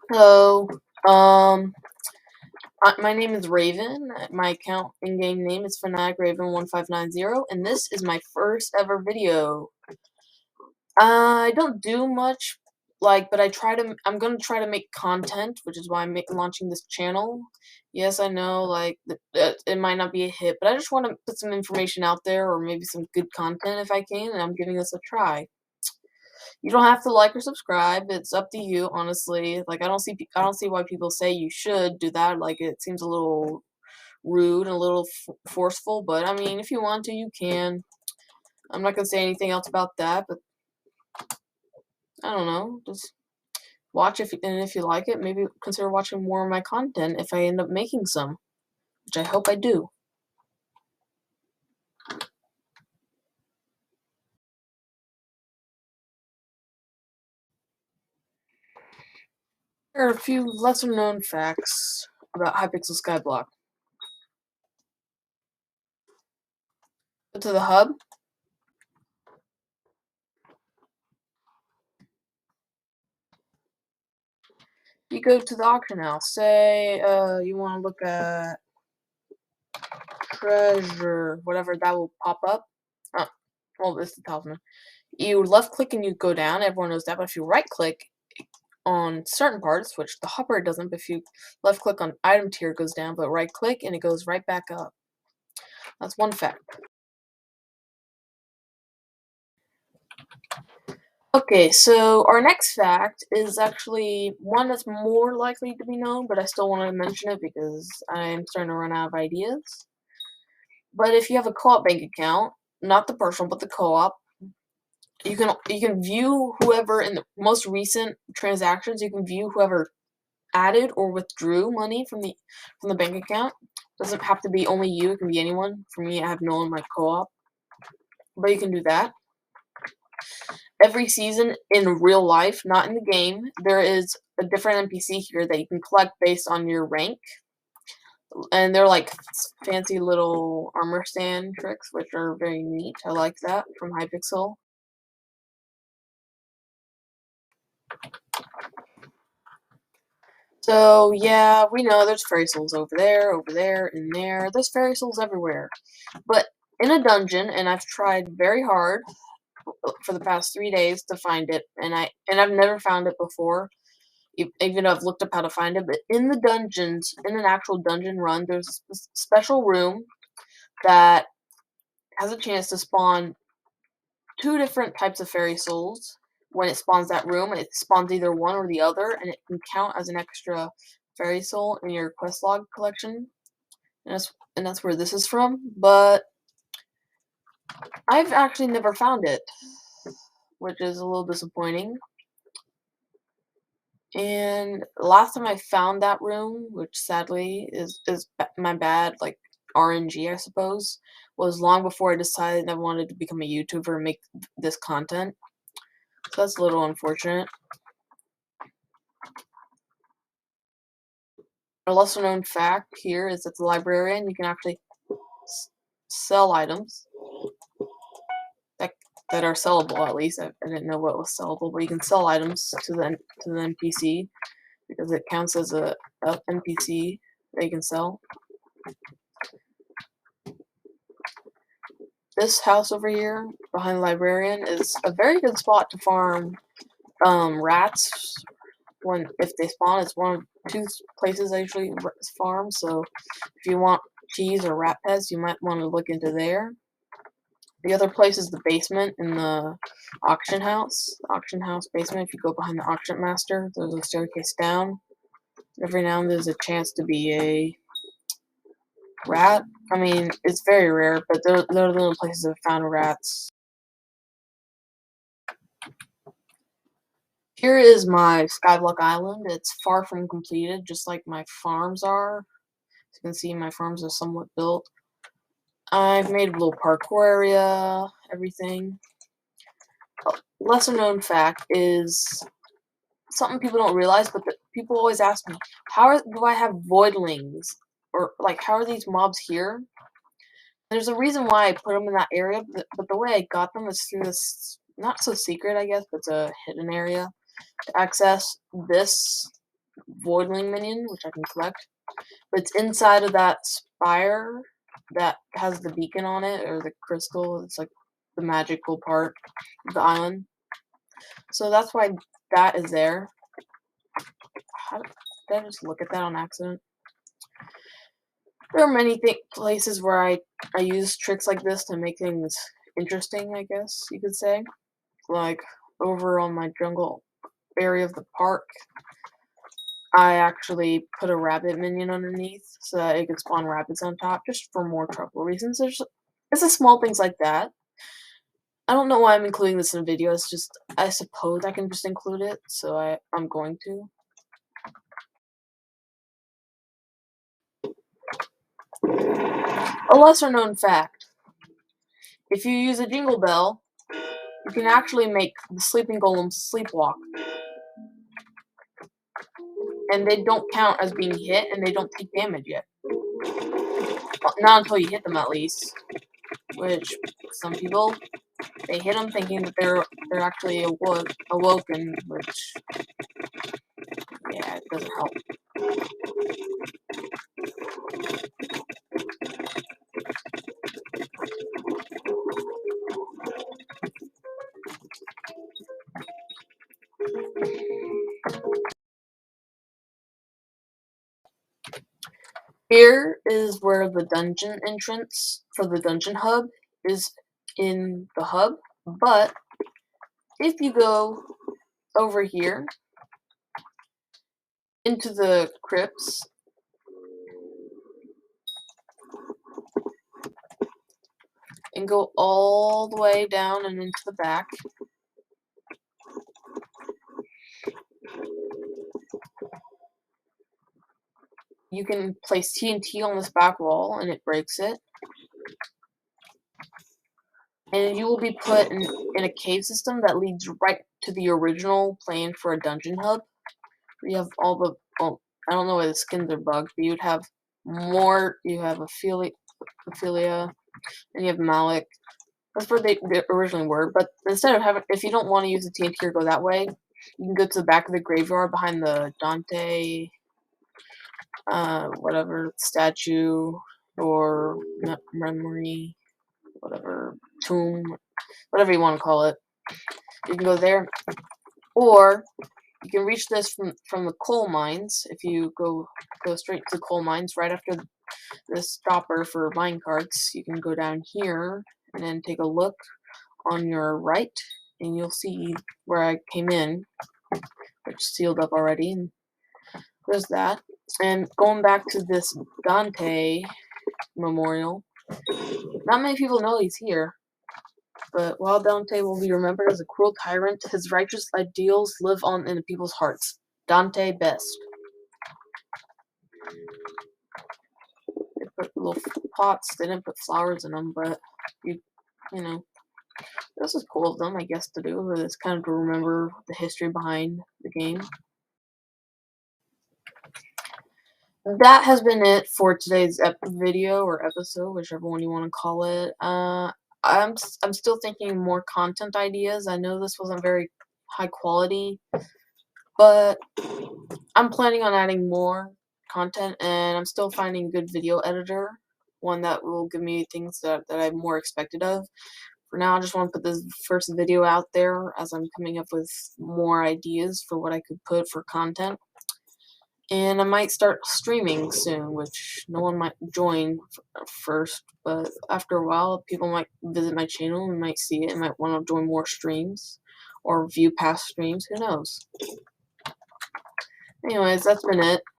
Hello. My name is Raven. My account in-game name is FanaticRaven1590, and this is my first ever video. I don't do much, but I'm gonna try to make content, which is why I'm launching this channel. Yes, I know, it might not be a hit, but I just want to put some information out there, or maybe some good content if I can, and I'm giving this a try. You don't have to like or subscribe. It's up to you, honestly. I don't see why people say you should do that. It seems a little rude and a little forceful. But I mean, if you want to, you can. I'm not gonna say anything else about that. But I don't know. Just watch if you like it, maybe consider watching more of my content if I end up making some, which I hope I do. There are a few lesser known facts about Hypixel Skyblock. Go to the hub. You go to the auction house. Say you want to look at treasure, whatever, that will pop up. Well, this is the talisman. You left click and you go down. Everyone knows that. But if you right click on certain parts, which the hopper doesn't, but if you left click on item tier, it goes down. But right click and it goes right back up. That's one fact. Okay, so our next fact is actually one that's more likely to be known, but I still want to mention it because I'm starting to run out of ideas. But if you have a Co-op bank account, not the personal, but the co-op, you can view whoever in the most recent transactions. You can view whoever added or withdrew money from the bank account. Doesn't have to be only you. It can be anyone. For me, I have no one in my co-op, but you can do that. Every season in real life, not in the game, there is a different NPC here that you can collect based on your rank. And they're like fancy little armor stand tricks, which are very neat. I like that from Hypixel. So yeah, we know there's fairy souls over there, in there. There's fairy souls everywhere. But in a dungeon, and I've tried very hard for the past 3 days to find it, and I've never found it before. Even though I've looked up how to find it, but in the dungeons, in an actual dungeon run, there's a special room that has a chance to spawn 2 different types of fairy souls when it spawns that room, and it spawns either one or the other, and it can count as an extra fairy soul in your quest log collection. And that's where this is from, but I've actually never found it, which is a little disappointing. And last time I found that room, which sadly is my bad, RNG, I suppose, was long before I decided I wanted to become a YouTuber and make this content. So that's a little unfortunate. A lesser known fact here is that the librarian, you can actually sell items that are sellable. At least I didn't know what was sellable, but you can sell items to the NPC because it counts as a NPC that you can sell. This house over here behind the librarian is a very good spot to farm rats. If they spawn, it's one of 2 places I usually farm. So if you want cheese or rat pets, you might want to look into there. The other place is the basement in the auction house. The auction house basement. If you go behind the auction master, there's a staircase down. Every now and then there's a chance to be a rat. I mean, it's very rare, but there are little places I've found rats. Here is my Skyblock Island. It's far from completed, just like my farms are. As you can see, my farms are somewhat built. I've made a little parkour area, everything. A lesser known fact is something people don't realize, but people always ask me, do I have voidlings? Or, how are these mobs here? There's a reason why I put them in that area, but the way I got them is through this, not so secret, I guess, but it's a hidden area. to access this Voidling minion, which I can collect. But it's inside of that spire that has the beacon on it, or the crystal. It's like the magical part of the island. So that's why that is there. How did I just look at that on accident? There are many places where I use tricks like this to make things interesting, I guess you could say. Like over on my jungle area of the park, I actually put a rabbit minion underneath so that it could spawn rabbits on top, just for more trouble reasons. It's the small things like that. I don't know why I'm including this in a video. It's just, I suppose I can just include it, so I'm going to. A lesser known fact: if you use a jingle bell, you can actually make the sleeping golems sleepwalk. And they don't count as being hit, and they don't take damage yet. Well, not until you hit them, at least. Which, some people, they hit them thinking that they're actually awoken, which, yeah, it doesn't help. Here is where the dungeon entrance for the dungeon hub is in the hub, but if you go over here into the crypts, and go all the way down and into the back, you can place TNT on this back wall and it breaks it. And you will be put in a cave system that leads right to the original plan for a dungeon hub. Where you have all the, well, I don't know why the skins are bugged, but you'd have more, you have Ophelia, and you have Malik. That's where they originally were, but instead of having, if you don't want to use the TNT or go that way, you can go to the back of the graveyard behind the Dante, whatever, statue, or memory, whatever, tomb, whatever you want to call it. You can go there, or you can reach this from the coal mines. If you go straight to the coal mines right after the stopper for mine carts, you can go down here and then take a look on your right, and you'll see where I came in, which is sealed up already, and there's that. And going back to this Dante memorial, not many people know he's here, but while Dante will be remembered as a cruel tyrant, his righteous ideals live on in the people's hearts. Dante best. They put little pots, they didn't put flowers in them, but you know, this is cool of them, I guess, to do. It's kind of to remember the history behind the game. That has been it for today's video or episode, whichever one you want to call it. I'm still thinking more content ideas. I know this wasn't very high quality, but I'm planning on adding more content, and I'm still finding a good video editor, one that will give me things that I'm more expected of. For now, I just want to put this first video out there as I'm coming up with more ideas for what I could put for content. And I might start streaming soon, which no one might join first, but after a while, people might visit my channel and might see it and might want to join more streams or view past streams. Who knows? Anyways, that's been it.